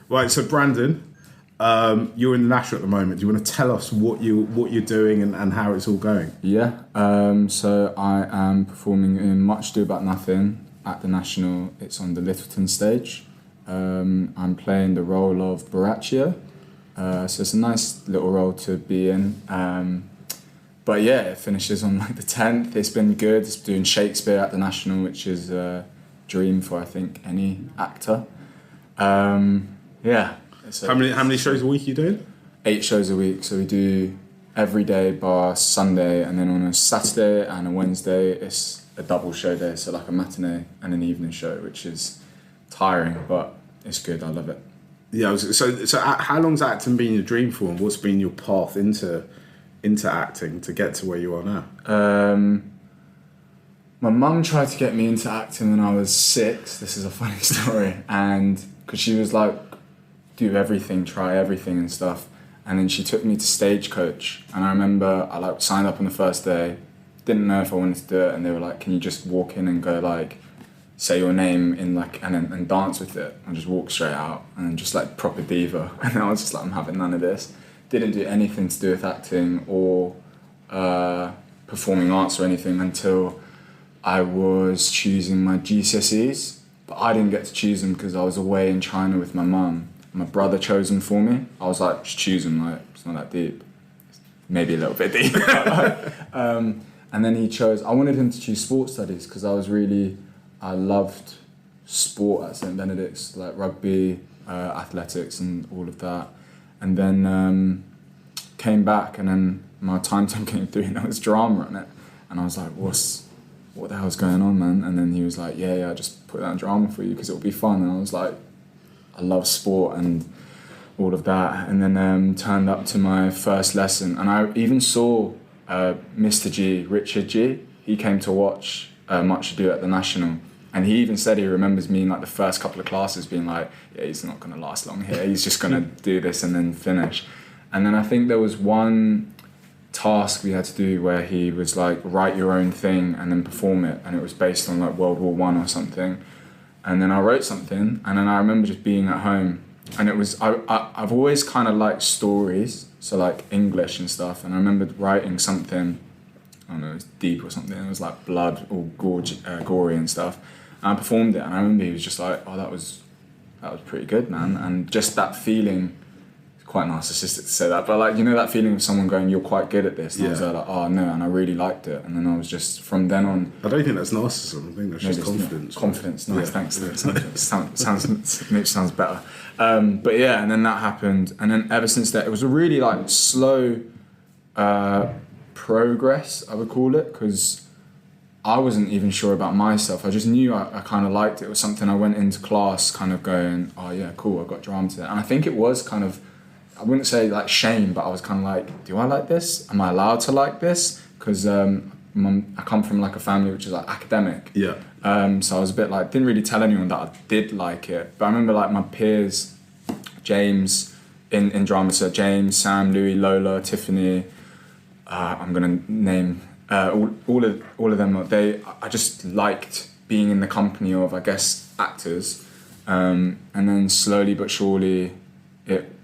Right, so Brandon, you're in the National at the moment. Do you want to tell us what you're doing and how it's all going? Yeah, so I am performing in Much Ado About Nothing at the National. It's on the Littleton stage. I'm playing the role of Borachio, so it's a nice little role to be in. But yeah, it finishes on like the 10th. It's been good. It's doing Shakespeare at the National, which is a dream for I think any actor. Yeah. How many shows a week are you doing? 8 shows a week, so we do every day bar Sunday, and then on a Saturday and a Wednesday it's a double show day, so like a matinee and an evening show, which is tiring, but it's good. I love it. Yeah. So how long's acting been your dream for, and what's been your path into acting to get to where you are now? My mum tried to get me into acting when I was 6. This is a funny story, and because she was like, do everything, try everything and stuff. And then she took me to Stagecoach, and I remember I like signed up on the first day, didn't know if I wanted to do it, and they were like, can you just walk in and go like, say your name in like, and dance with it, and just walk straight out, and just like proper diva. And I was just like, I'm having none of this. Didn't do anything to do with acting or performing arts or anything until I was choosing my GCSEs, but I didn't get to choose them because I was away in China with my mum. My brother chose them for me. I was like, just choose them, like, it's not that deep. Maybe a little bit deep. And then he chose, I wanted him to choose sports studies because I loved sport at St Benedict's, like rugby, athletics and all of that. And then came back, and then my timetable came through and there was drama on it. And I was like, what the hell's going on, man? And then he was like, yeah, just put that drama for you because it'll be fun. And I was like, I love sport and all of that. And then turned up to my first lesson, and I even saw Mr. G, Richard G. He came to watch Much Ado at the National, and he even said he remembers me in like the first couple of classes being like, yeah, he's not going to last long here. He's just going to do this and then finish. And then I think there was one task we had to do where he was like, write your own thing and then perform it, and it was based on like World War I or something. And then I wrote something, and then I remember just being at home, and it was I've always kind of liked stories, so like English and stuff, and I remember writing something, I don't know, it was deep or something, it was like blood or gory and stuff, and I performed it, and I remember he was just like, oh, that was pretty good, man. And just that feeling, quite narcissistic to say that, but like, you know, that feeling of someone going, you're quite good at this, and I was like, oh no, and I really liked it. And then I was just, from then on, I don't think that's narcissism, I think that's just confidence. Nice, thanks. Mitch sounds better. But yeah, and then that happened, and then ever since that, it was a really like slow progress, I would call it, because I wasn't even sure about myself. I just knew I kind of liked it. It was something I went into class kind of going, oh yeah, cool, I've got drama to that. And I think it was kind of, I wouldn't say like shame, but I was kind of like, do I like this? Am I allowed to like this? Because I come from like a family which is like academic. Yeah. So I was a bit like, didn't really tell anyone that I did like it. But I remember like my peers, James in drama, so James, Sam, Louis, Lola, Tiffany, I'm going to name all of them. I just liked being in the company of, I guess, actors. And then slowly but surely it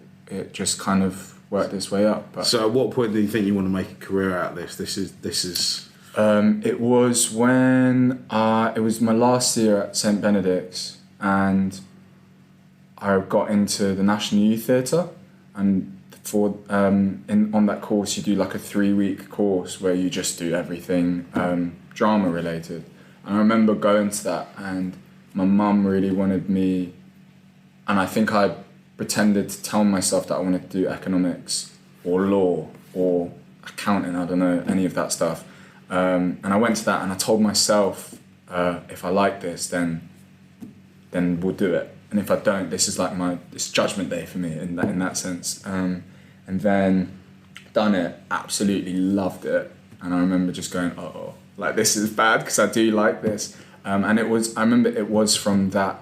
just kind of worked its way up. But so at what point do you think you want to make a career out of this? This is. It was when it was my last year at St Benedict's, and I got into the National Youth Theatre, and for on that course you do like a 3-week course where you just do everything drama related. And I remember going to that, and my mum really wanted me, and I think I pretended to tell myself that I wanted to do economics or law or accounting, I don't know, any of that stuff. And I went to that and I told myself, if I like this, then we'll do it. And if I don't, this is like it's judgment day for me in that sense. And then done it, absolutely loved it. And I remember just going, uh-oh, like this is bad because I do like this. And I remember it was from that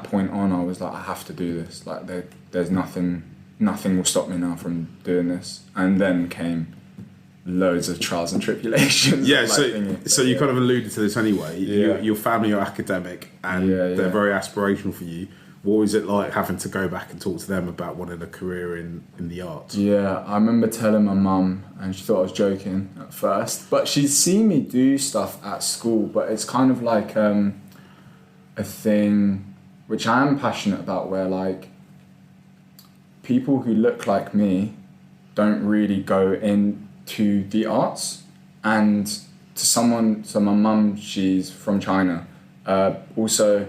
point on, I was like, I have to do this. Like there's nothing will stop me now from doing this. And then came loads of trials and tribulations. Yeah, so you kind of alluded to this anyway. Your family are academic and they're very aspirational for you. What was it like having to go back and talk to them about wanting a career in the arts? Yeah, I remember telling my mum, and she thought I was joking at first, but she'd seen me do stuff at school, but it's kind of like a thing which I am passionate about, where like people who look like me don't really go into the arts. And to someone, so my mum, she's from China, also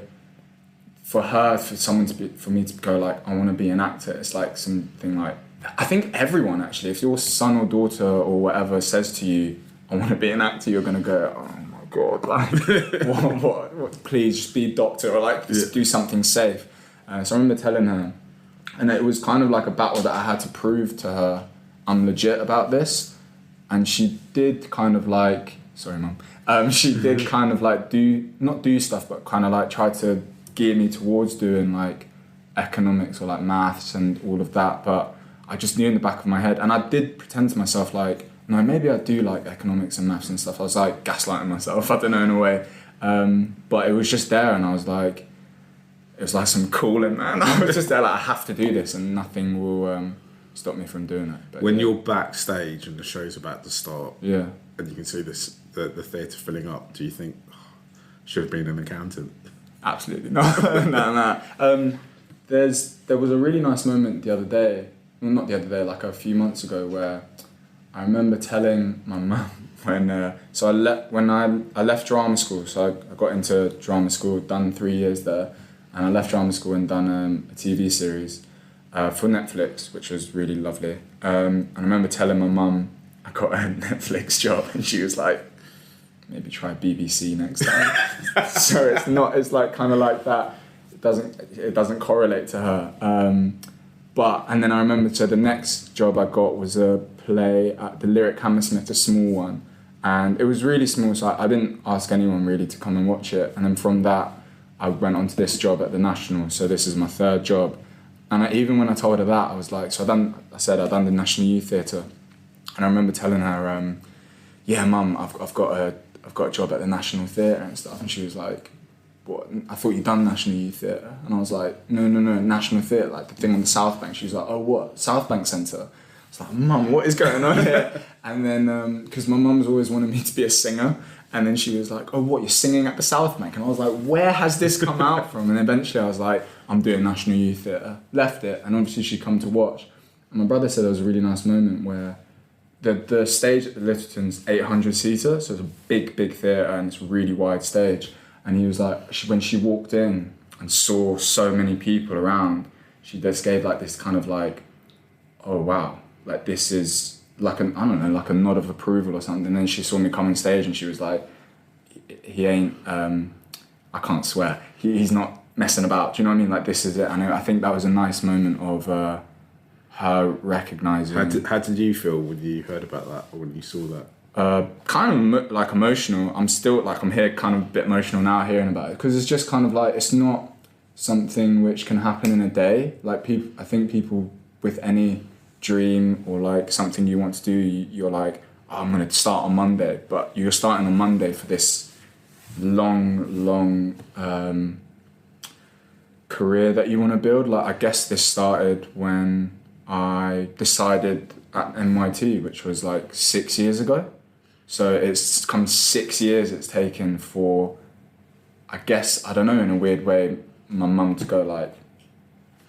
for her, for me to go like, I want to be an actor, it's like something like, I think everyone actually, if your son or daughter or whatever says to you, I want to be an actor, you're going to go, oh my God, like, what, please just be a doctor, or like, just do something safe. So I remember telling her, and it was kind of like a battle that I had to prove to her, I'm legit about this. And she did kind of like, sorry mum, she did kind of like not do stuff, but kind of like try to gear me towards doing like economics or like maths and all of that. But I just knew in the back of my head, and I did pretend to myself like, no, maybe I do like economics and maths and stuff. I was like gaslighting myself, I don't know, in a way. But it was just there, and I was like, it was like some calling, man. I was just there like, I have to do this, and nothing will stop me from doing it. But when you're backstage and the show's about to start, and you can see the theatre filling up, do you think, should have been an accountant? Absolutely not. No. There was a really nice moment the other day, well, not the other day, like a few months ago, where I remember telling my mum when I left drama school. So I got into drama school, done 3 years there, and I left drama school and done a TV series for Netflix, which was really lovely. And I remember telling my mum I got a Netflix job, and she was like, maybe try BBC next time. So it's like kind of like that. It doesn't correlate to her. And then I remember, so the next job I got was a play at the Lyric Hammersmith, a small one, and it was really small, so I didn't ask anyone really to come and watch it. And then from that, I went on to this job at the National. So this is my third job. And even when I told her that, I was like, I'd done the National Youth Theatre, and I remember telling her, yeah, Mum, I've got a job at the National Theatre and stuff. And she was like, what? I thought you'd done National Youth Theatre. And I was like, no, National Theatre, like the thing on the South Bank. She was like, oh, what? South Bank Centre? I was like, Mum, what is going on here? And then, because my mum's always wanted me to be a singer. And then she was like, oh, what, you're singing at the South Bank? And I was like, where has this come out from? And eventually I was like, I'm doing National Youth Theatre. Left it, and obviously she'd come to watch. And my brother said there was a really nice moment where the stage at the Littleton's 800-seater, so it's a big theatre, and it's a really wide stage. And he was like, when she walked in and saw so many people around, she just gave like this kind of like, oh wow, like this is like like a nod of approval or something. And then she saw me come on stage, and she was like, he ain't, I can't swear, he's not messing about, do you know what I mean? Like, this is it. And I think that was a nice moment of her recognising. How did you feel when you heard about that, or when you saw that? Kind of like emotional. I'm here kind of a bit emotional now hearing about it, because it's just kind of like, it's not something which can happen in a day. Like, I think people with any dream or like something you want to do, you're like, oh, I'm going to start on Monday, but you're starting on Monday for this long career that you want to build. Like, I guess this started when I decided at NYT, which was like 6 years ago. So it's come 6 years it's taken for, I guess, I don't know, in a weird way, my mum to go like,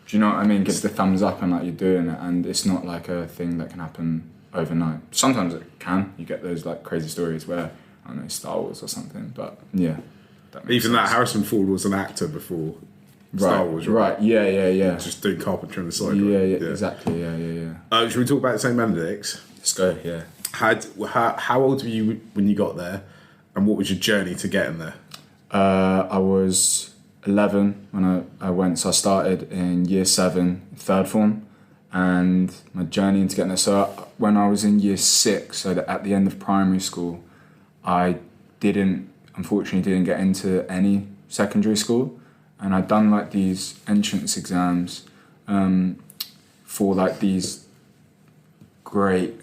do you know what I mean? Give the thumbs up and like, you're doing it. And it's not like a thing that can happen overnight. Sometimes it can. You get those like crazy stories where, I don't know, Star Wars or something. But yeah. Even that Harrison Ford was an actor before Star Wars, right? Right, yeah. Just doing carpentry on the side. Yeah, exactly, yeah. Should we talk about St Benedict's? Let's go, yeah. How old were you when you got there, and what was your journey to getting there? I was 11 when I went, so I started in year 7, third form, and my journey into getting there. So when I was in year 6, so at the end of primary school, I unfortunately didn't get into any secondary school, and I'd done like these entrance exams for like these great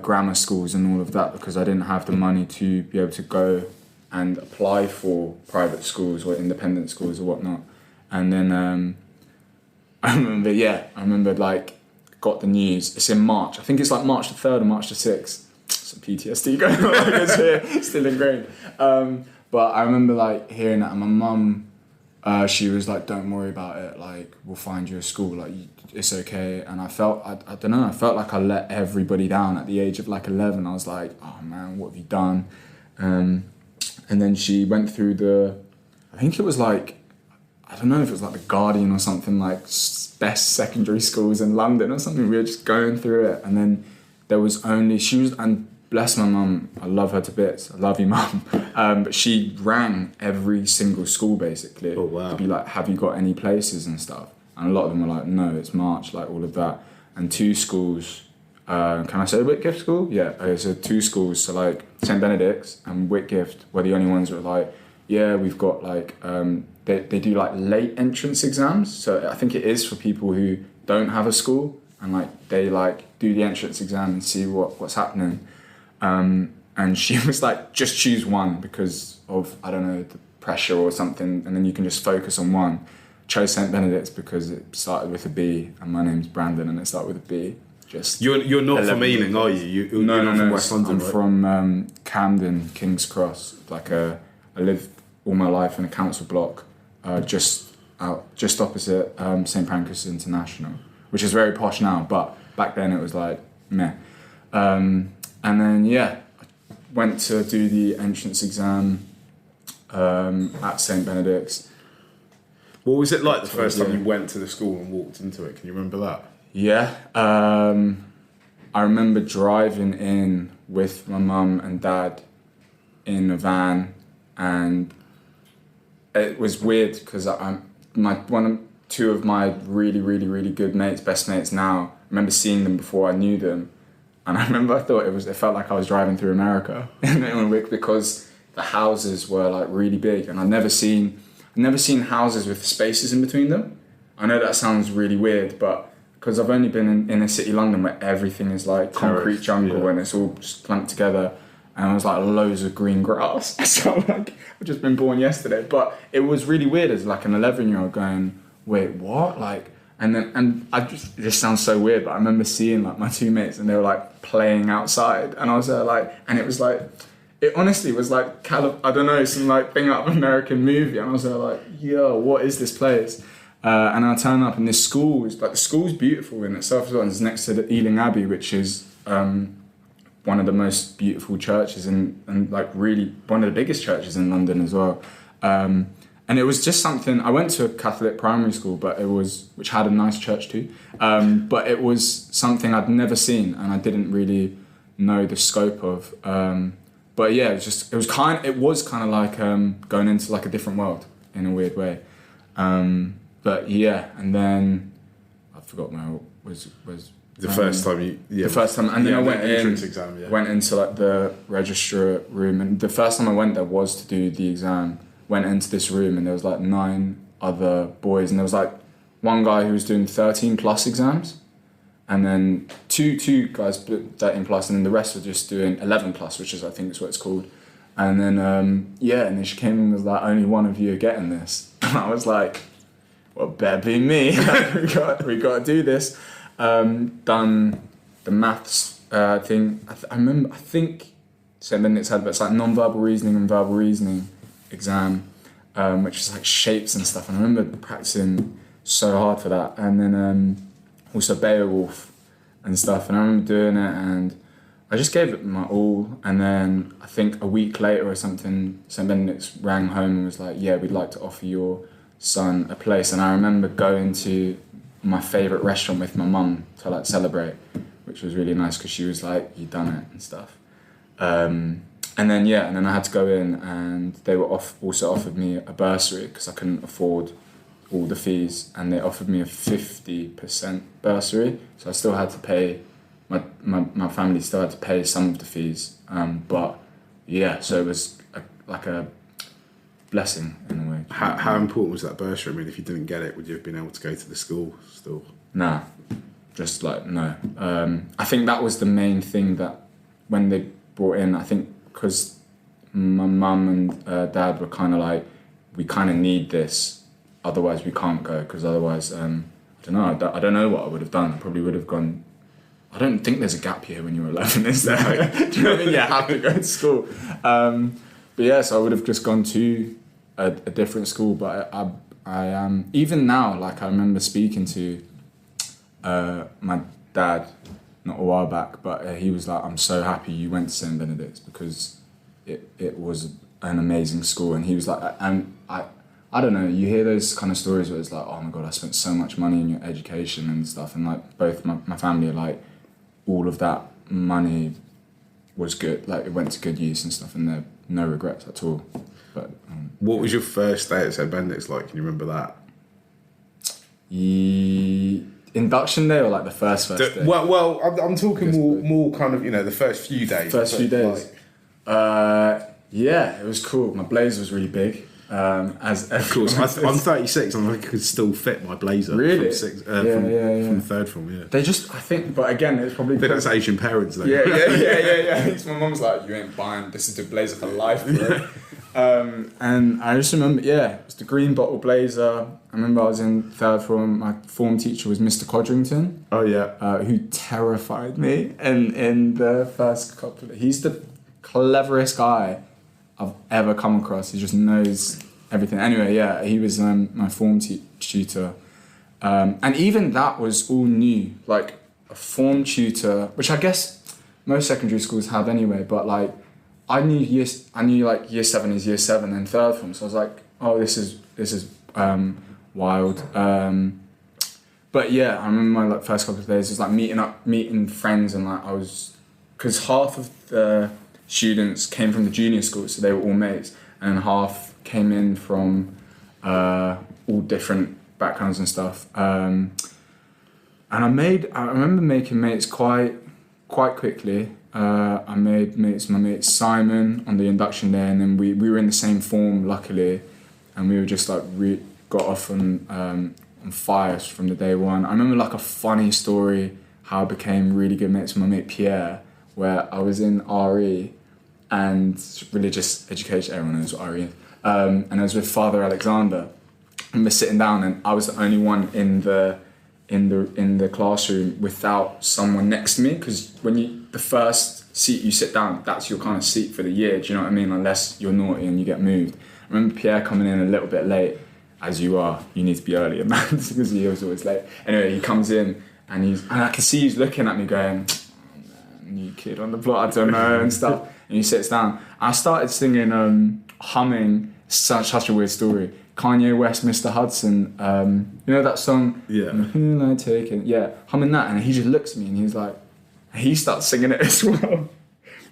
grammar schools and all of that, because I didn't have the money to be able to go and apply for private schools or independent schools or whatnot. And then I remember like got the news. It's in March. I think it's like March the 3rd or March the 6th. Some PTSD going on, like it's here, still ingrained. But I remember like hearing that, and my mum, she was like, "Don't worry about it. Like, we'll find you a school. Like, it's okay." And I felt, I don't know, I felt like I let everybody down at the age of like 11. I was like, "Oh man, what have you done?" And then she went through I think it was like, I don't know if it was like the Guardian or something, like best secondary schools in London or something. We were just going through it, and then there was only, and bless my mum, I love her to bits. I love you, mum. But she rang every single school basically to be like, "Have you got any places and stuff?" And a lot of them were like, "No, it's March," like all of that. And 2 schools, can I say Whitgift school? Yeah, okay, so 2 schools, so like St Benedict's and Whitgift were the only ones that were like, "Yeah, we've got like," they do like late entrance exams. So I think it is for people who don't have a school, and like they like do the entrance exam and see what's happening. And she was like, "Just choose one because of, I don't know, the pressure or something, and then you can just focus on one." Chose St Benedict's because it started with a B, and my name's Brandon, and it started with a B. Just you're not from Ealing, are you? You're not from West London, I'm right? from Camden, King's Cross. Like I lived all my life in a council block, just opposite St Pancras International, which is very posh now, but back then it was like meh. And then I went to do the entrance exam at St Benedict's. What was it like the first time you went to the school and walked into it? Can you remember that? Yeah, I remember driving in with my mum and dad in a van, and it was weird because two of my really, really, really good mates, best mates now, I remember seeing them before I knew them. And I remember I thought it felt like I was driving through America in Wick, because the houses were like really big, and I'd never seen houses with spaces in between them. I know that sounds really weird, but because I've only been in a city, London, where everything is like concrete jungle and it's all just clumped together, and it was like loads of green grass. So like, I've just been born yesterday, but it was really weird as like an 11-year-old going, "Wait, what?" Like. And it just sounds so weird, but I remember seeing like my 2 mates, and they were like playing outside, and I was there like, and it was like, it honestly was like I don't know, some like thing out of an American movie, and I was there like, "Yo, what is this place?" And I turned up, and this school is like, the school's beautiful in itself as well. It's next to the Ealing Abbey, which is one of the most beautiful churches and like really one of the biggest churches in London as well. And it was just something, I went to a Catholic primary school, which had a nice church too, but it was something I'd never seen, and I didn't really know the scope of. But yeah, it was kind of like going into like a different world in a weird way. But yeah, and then I forgot where I was the first time the first time, and then I went exam, went into like the registrar room, and the first time I went there was to do the exam. Went into this room, and there was like 9 other boys, and there was like one guy who was doing 13 plus exams, and then two guys 13 plus, and then the rest were just doing 11 plus, which is, I think is what it's called. And then and then she came in and was like, "Only one of you are getting this." And I was like, "Well, better be me." we got to do this. Done the maths thing. I think St Benedict's had, but it's like non-verbal reasoning and verbal reasoning exam, which is like shapes and stuff, and I remember practicing so hard for that. And then also Beowulf and stuff, and I remember doing it, and I just gave it my all. And then I think a week later or something, St Benedict's rang home and was like, "Yeah, we'd like to offer your son a place." And I remember going to my favourite restaurant with my mum to like celebrate, which was really nice because she was like, "You done it" and stuff. And then I had to go in, and they were also offered me a bursary because I couldn't afford all the fees, and they offered me a 50% bursary, so I still had to pay, my family still had to pay some of the fees, but yeah, so it was like a blessing in a way. How important was that bursary? I mean, if you didn't get it, would you have been able to go to the school still? Nah, just like no. I think that was the main thing that when they brought in, I think because my mum and dad were kind of like, we kind of need this, otherwise we can't go, because otherwise, I don't don't know. I don't know what I would have done. I probably would have gone. I don't think there's a gap year when you're 11, is there? Do you know what I mean? You have to go to school. But yeah, so I would have just gone to a different school. But I even now, like I remember speaking to my dad not a while back, but he was like, "I'm so happy you went to St Benedict's because it was an amazing school." And he was like, and I don't know, you hear those kind of stories where it's like, "Oh my God, I spent so much money in your education and stuff." And like both my family are like, all of that money was good, like it went to good use and stuff, and there no regrets at all. But what was your first day at St Benedict's like? Can you remember that? Induction day or like the first day? Well, I'm talking more kind of, the first few days. Few days. Yeah, it was cool. My blazer was really big. As of course, I'm 36 and I could still fit my blazer. Really? From third form, yeah. They just, I think, but again, it's probably... I think that's Asian parents, though. Yeah. My mum's like, "You ain't buying, this is the blazer for life, bro." And I just remember, it was the green bottle blazer. I remember I was in third form. My form teacher was Mr. Codrington. Oh, yeah. Who terrified me in the first couple he's the cleverest guy I've ever come across. He just knows everything. Anyway, yeah, he was my form tutor. And even that was all new. Like, a form tutor, which I guess most secondary schools have anyway, but like, I knew like year 7 is year 7 and third form, so I was like, oh, this is wild. But yeah, I remember my like first couple of days, it was like meeting friends, and like because half of the students came from the junior school, so they were all mates, and half came in from all different backgrounds and stuff. And I remember making mates quite quickly. I made mates, my mate Simon on the induction day, and then we were in the same form, luckily, and we were just like got off on fire from the day one. I remember like a funny story how I became really good mates with my mate Pierre, where I was in RE and religious education, everyone knows what RE is, and I was with Father Alexander, and we're sitting down, and I was the only one in the classroom without someone next to me, because the first seat you sit down, that's your kind of seat for the year, do you know what I mean, unless you're naughty and you get moved. I remember Pierre coming in a little bit late, as you are, you need to be earlier, man, because he was always late. Anyway, he comes in, and I can see he's looking at me going, "Oh man, new kid on the block, I don't know," and stuff, and he sits down. I started singing, humming, such a weird story, Kanye West, Mr. Hudson, you know that song? Yeah. Who I taking? Yeah, humming that, and he just looks at me and he's like, he starts singing it as well.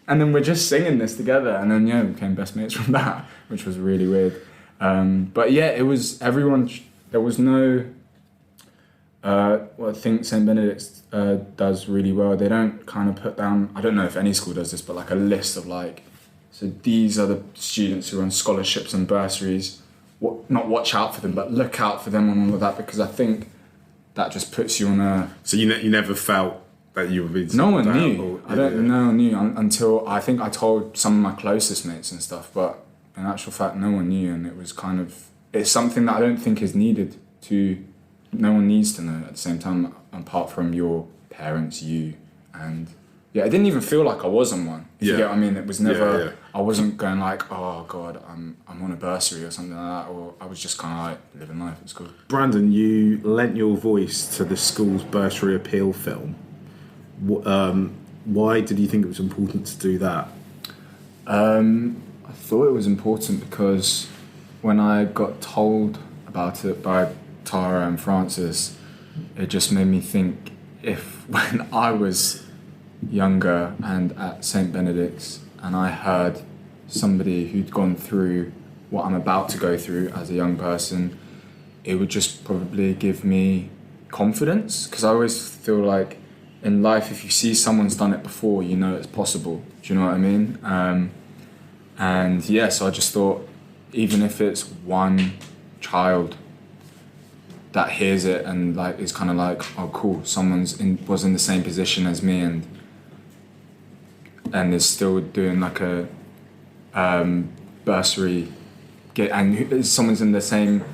And then we're just singing this together, and then we became best mates from that, which was really weird. But yeah, it was everyone, there was no, I think St Benedict's does really well. They don't kind of put down, I don't know if any school does this, but like a list of like, so these are the students who are on scholarships and bursaries. Not watch out for them, but look out for them and all of that, because I think that just puts you on a... So you never felt that you were being... No one knew. I don't know knew until I think I told some of my closest mates and stuff, but in actual fact, no one knew, and it was kind of... It's something that I don't think is needed to... No one needs to know at the same time, apart from your parents, you, and... Yeah, it didn't even feel like I was on one. If you get what I mean? It was never... Yeah. I wasn't going like, oh God, I'm on a bursary or something like that, or I was just kind of like living life at school. Brandon, you lent your voice to the school's bursary appeal film. Why did you think it was important to do that? I thought it was important because when I got told about it by Tara and Francis, it just made me think, if when I was younger and at St Benedict's and I heard somebody who'd gone through what I'm about to go through as a young person, it would just probably give me confidence, because I always feel like in life, if you see someone's done it before, you know it's possible. Do you know what I mean? And yeah, so I just thought, even if it's one child that hears it and like is kind of like, oh cool, was in the same position as me and is still doing like a bursary, and someone's in the same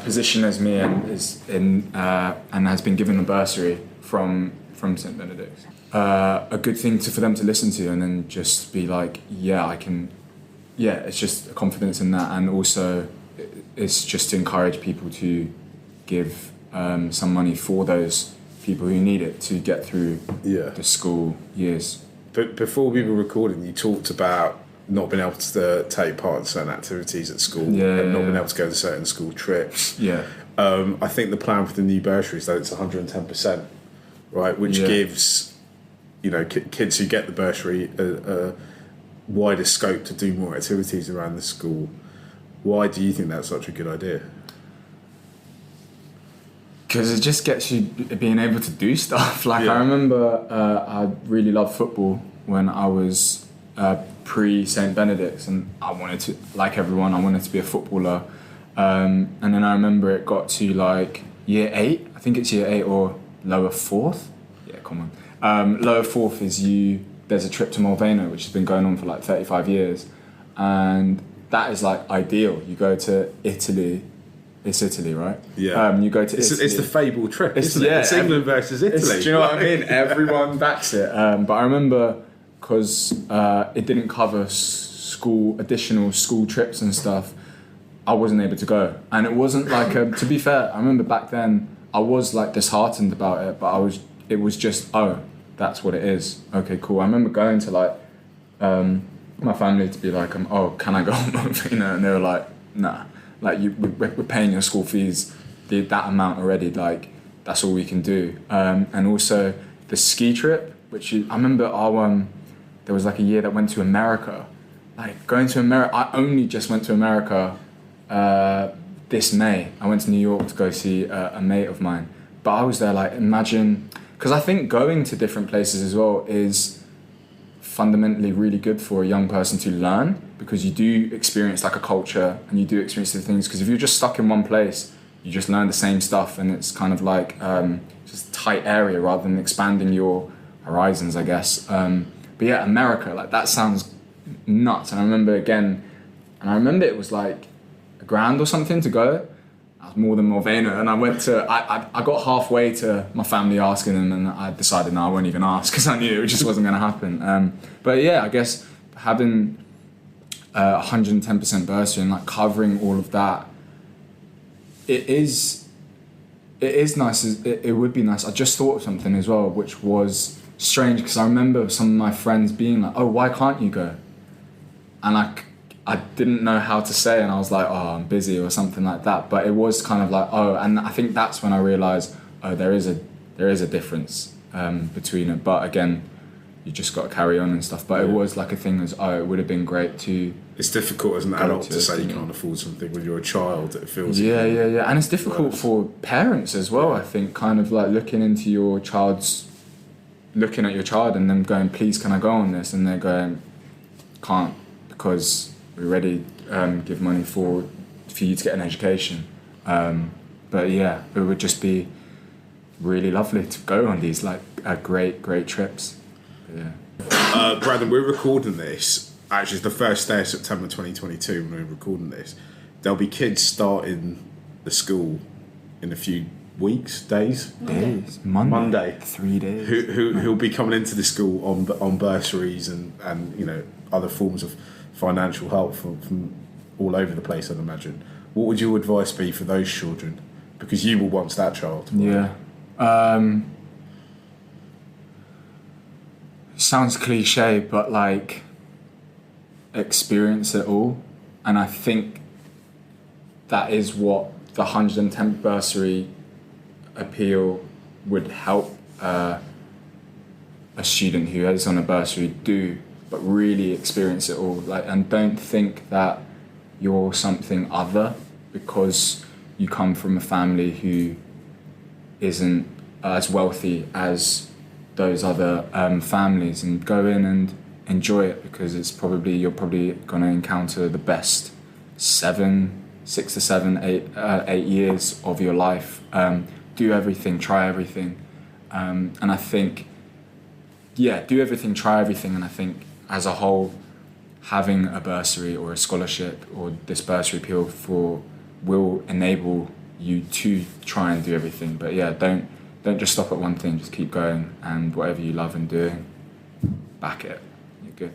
position as me and is in and has been given a bursary from St Benedict. A good thing for them to listen to, and then just be like, yeah, I can. Yeah, it's just a confidence in that, and also it's just to encourage people to give some money for those people who need it to get through the school years. But before we were recording, you talked about not being able to take part in certain activities at school, and not being able to go to certain school trips. Yeah. I think the plan for the new bursary is that it's 110%, right? Which gives, kids who get the bursary a wider scope to do more activities around the school. Why do you think that's such a good idea? Because it just gets you being able to do stuff. I remember I really loved football when I was pre St Benedict, and I wanted to, like everyone, I wanted to be a footballer. And then I remember it got to year 8, I think it's year 8 or lower 4th. Yeah, come on. Lower 4th is there's a trip to Mulvano, which has been going on for 35 years. And that is ideal. You go to Italy. It's Italy, right? Yeah. You go to Italy. It's the fabled trip, isn't it? It's England versus Italy. Do you know what I mean? Everyone backs it. But I remember, because it didn't cover additional school trips and stuff, I wasn't able to go. And it wasn't to be fair, I remember back then, I was disheartened about it, but it was just, that's what it is. Okay, cool. I remember going to my family to be like, can I go on Mulvano? And they were like, nah. We're paying your school fees, that amount already. That's all we can do. And also the ski trip, which I remember there was a year that went to America. Going to America, I only just went to America this May. I went to New York to go see a mate of mine. But I was there imagine, because I think going to different places as well is fundamentally really good for a young person to learn, because you do experience a culture and you do experience the things, because if you're just stuck in one place, you just learn the same stuff, and it's kind of just a tight area rather than expanding your horizons, I guess. But yeah, America, that sounds nuts. And I remember it was $1,000 or something to go. That was more than Mulvano. And I went I got halfway to my family asking them, and I decided, no, I won't even ask, because I knew it just wasn't going to happen. But yeah, I guess having 110% bursary and covering all of that, it is nice. It would be nice. I just thought of something as well, which was strange, because I remember some of my friends being like, why can't you go? And I didn't know how to say, and I was like, I'm busy or something like that. But it was kind of and I think that's when I realised, there is a difference between it. But again, you just got to carry on and stuff. But it was a thing as, it would have been great to... It's difficult as an adult to say you can't afford something when you're a child. It feels... Yeah. And it's difficult for parents as well, I think, kind of looking at your child and them going, please, can I go on this? And they're going, can't, because we already give money for you to get an education. But yeah, it would just be really lovely to go on these great trips. Yeah. Brandon, we're recording this. Actually, it's the first day of September 2022 when we're recording this. There'll be kids starting the school in a few weeks, days. Monday. 3 days. Who'll be coming into the school on bursaries and other forms of financial help from all over the place, I'd imagine. What would your advice be for those children? Because you were once that child. Right? Yeah. Sounds cliche, but experience it all. And I think that is what the 110 bursary appeal would help a student who is on a bursary do, but really experience it all. And don't think that you're something other because you come from a family who isn't as wealthy as those other families, and go in and enjoy it, because you're probably going to encounter the best 6 to 7, 8 years of your life. Do everything, try everything, and I think, do everything, try everything. And I think as a whole, having a bursary or a scholarship or this bursary appeal for will enable you to try and do everything. But yeah, don't just stop at one thing. Just keep going, and whatever you love and doing, back it. You're good.